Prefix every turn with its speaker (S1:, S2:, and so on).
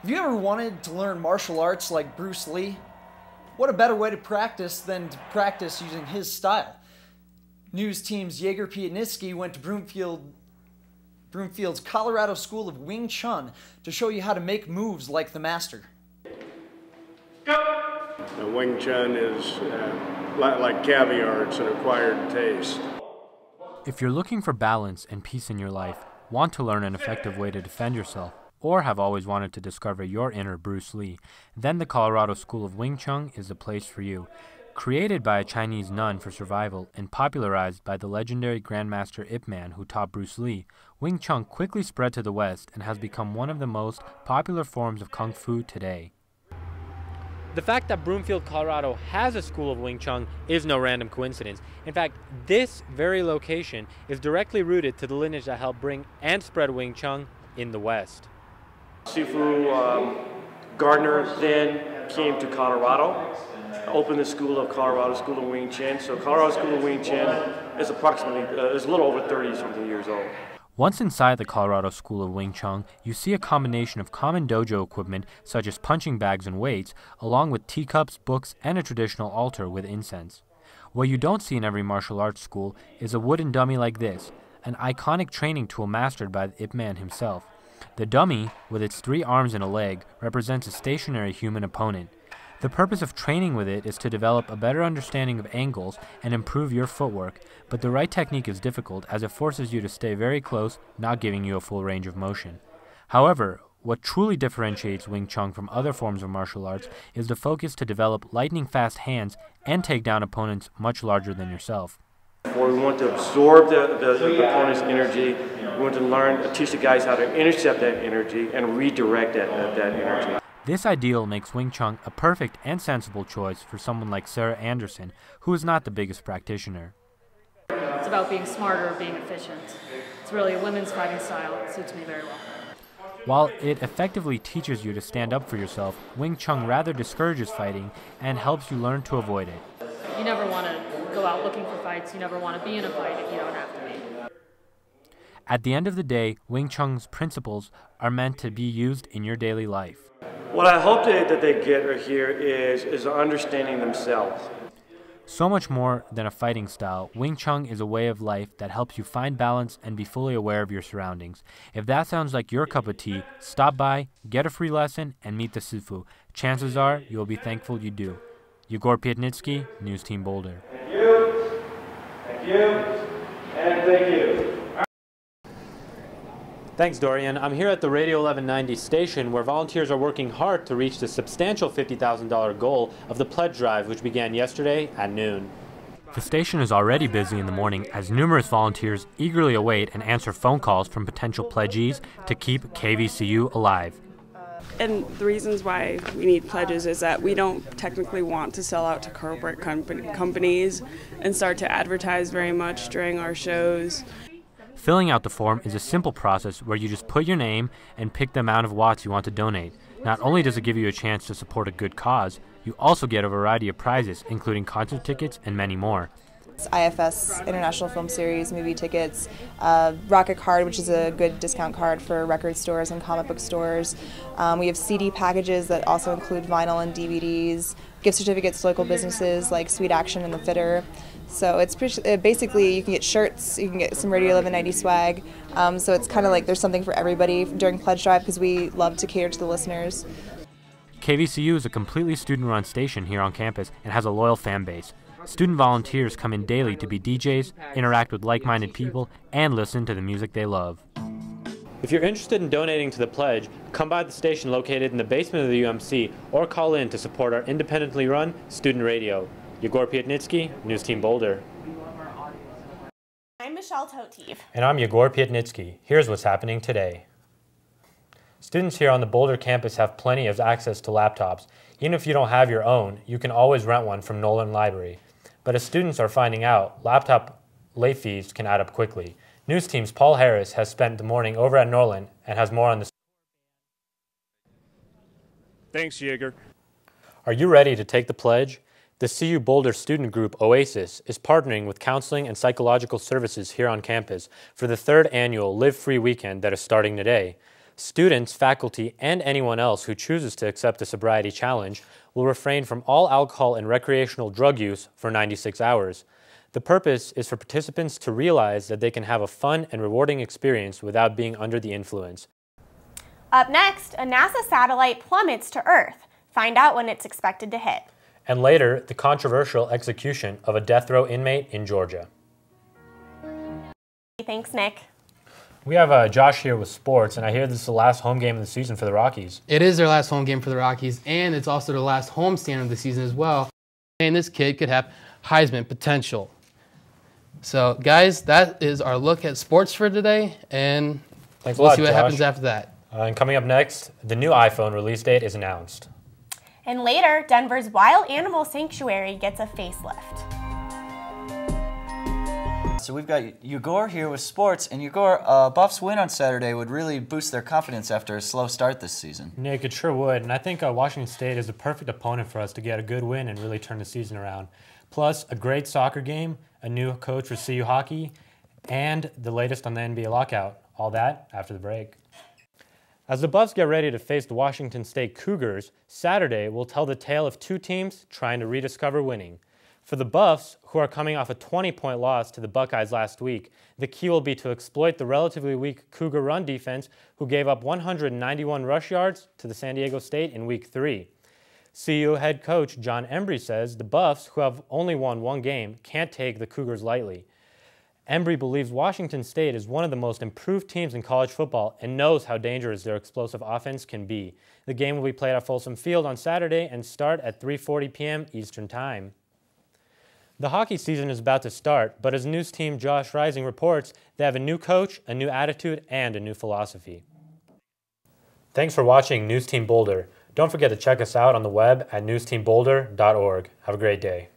S1: Have you ever wanted to learn martial arts like Bruce Lee? What a better way to practice than to practice using his style. Newsteam's Yegor.mp4 went to Broomfield's Colorado School of Wing Chun to show you how to make moves like the master.
S2: The Wing Chun is like caviar, it's an acquired taste.
S3: If you're looking for balance and peace in your life, want to learn an effective way to defend yourself, or have always wanted to discover your inner Bruce Lee, then the Colorado School of Wing Chun is the place for you. Created by a Chinese nun for survival and popularized by the legendary Grandmaster Ip Man who taught Bruce Lee, Wing Chun quickly spread to the West and has become one of the most popular forms of Kung Fu today. The fact that Broomfield, Colorado has a school of Wing Chun is no random coincidence. In fact, this very location is directly rooted to the lineage that helped bring and spread Wing Chun in the West.
S4: Sifu Gardner then came to Colorado, opened the School of Colorado School of Wing Chun. So Colorado School of Wing Chun is approximately, is a little over 30-something years old.
S3: Once inside the Colorado School of Wing Chun, you see a combination of common dojo equipment such as punching bags and weights, along with teacups, books, and a traditional altar with incense. What you don't see in every martial arts school is a wooden dummy like this, an iconic training tool mastered by Ip Man himself. The dummy, with its 3 arms and a leg, represents a stationary human opponent. The purpose of training with it is to develop a better understanding of angles and improve your footwork, but the right technique is difficult as it forces you to stay very close, not giving you a full range of motion. However, what truly differentiates Wing Chun from other forms of martial arts is the focus to develop lightning-fast hands and take down opponents much larger than yourself.
S4: We want to absorb the opponent's energy. We want to learn, teach the guys how to intercept that energy and redirect that energy.
S3: This ideal makes Wing Chun a perfect and sensible choice for someone like Sarah Anderson, who is not the biggest practitioner.
S5: It's about being smarter, being efficient. It's really a women's fighting style. It suits me very well.
S3: While it effectively teaches you to stand up for yourself, Wing Chun rather discourages fighting and helps you learn to avoid it.
S5: You never want to go out looking for fights. You never want to be in a fight if you don't have to be.
S3: At the end of the day, Wing Chun's principles are meant to be used in your daily life.
S4: What I hope that they get here is understanding themselves.
S3: So much more than a fighting style, Wing Chun is a way of life that helps you find balance and be fully aware of your surroundings. If that sounds like your cup of tea, stop by, get a free lesson, and meet the Sifu. Chances are you'll be thankful you do. Yegor Piatnitski, Newsteam Boulder.
S4: Thank you, and thank you.
S3: Thanks, Dorian. I'm here at the Radio 1190 station where volunteers are working hard to reach the substantial $50,000 goal of the pledge drive, which began yesterday at noon. The station is already busy in the morning as numerous volunteers eagerly await and answer phone calls from potential pledgees to keep KVCU alive.
S6: And the reasons why we need pledges is that we don't technically want to sell out to corporate companies and start to advertise very much during our shows.
S3: Filling out the form is a simple process where you just put your name and pick the amount of watts you want to donate. Not only does it give you a chance to support a good cause, you also get a variety of prizes, including concert tickets and many more.
S7: IFS International Film Series movie tickets, Rocket Card, which is a good discount card for record stores and comic book stores. We have CD packages that also include vinyl and DVDs, gift certificates to local businesses like Sweet Action and The Fitter. So it's basically you can get shirts, you can get some Radio 1190 swag. So it's kind of like there's something for everybody during Pledge Drive because we love to cater to the listeners.
S3: KVCU is a completely student-run station here on campus and has a loyal fan base. Student volunteers come in daily to be DJs, interact with like-minded people, and listen to the music they love. If you're interested in donating to the pledge, come by the station located in the basement of the UMC or call in to support our independently run student radio. Yegor Piatnitski, Newsteam Boulder.
S8: I'm Michelle Toteef.
S3: And I'm Yegor Piatnitski. Here's what's happening today. Students here on the Boulder campus have plenty of access to laptops. Even if you don't have your own, you can always rent one from Nolan Library. But as students are finding out, laptop late fees can add up quickly. Newsteam's Paul Harris has spent the morning over at Nolan and has more on this.
S9: Thanks, Yegor.
S3: Are you ready to take the pledge? The CU Boulder student group Oasis is partnering with counseling and psychological services here on campus for the 3rd annual Live Free weekend that is starting today. Students, faculty, and anyone else who chooses to accept the sobriety challenge will refrain from all alcohol and recreational drug use for 96 hours. The purpose is for participants to realize that they can have a fun and rewarding experience without being under the influence.
S8: Up next, a NASA satellite plummets to Earth. Find out when it's expected to hit.
S3: And later, the controversial execution of a death row inmate in Georgia.
S8: Thanks, Nick.
S3: We have Josh here with sports, and I hear this is the last home game of the season for the Rockies.
S9: It is their last home game for the Rockies, and it's also their last homestand of the season as well. And this kid could have Heisman potential. So, guys, that is our look at sports for today, and we'll see what happens after that.
S3: And coming up next, the new iPhone release date is announced.
S8: And later, Denver's Wild Animal Sanctuary gets a facelift.
S1: So we've got Yegor here with sports, and Yegor, Buffs win on Saturday would really boost their confidence after a slow start this season.
S3: Nick, it sure would, and I think Washington State is a perfect opponent for us to get a good win and really turn the season around. Plus, a great soccer game, a new coach for CU Hockey, and the latest on the NBA lockout. All that after the break. As the Buffs get ready to face the Washington State Cougars, Saturday will tell the tale of two teams trying to rediscover winning. For the Buffs, who are coming off a 20-point loss to the Buckeyes last week, the key will be to exploit the relatively weak Cougar run defense, who gave up 191 rush yards to the San Diego State in Week 3. CU head coach John Embry says the Buffs, who have only won one game, can't take the Cougars lightly. Embry believes Washington State is one of the most improved teams in college football and knows how dangerous their explosive offense can be. The game will be played at Folsom Field on Saturday and start at 3:40 p.m. Eastern Time. The hockey season is about to start, but as Newsteam Josh Rising reports, they have a new coach, a new attitude, and a new philosophy. Thanks for watching Newsteam Boulder. Don't forget to check us out on the web at newsteamboulder.org. Have a great day.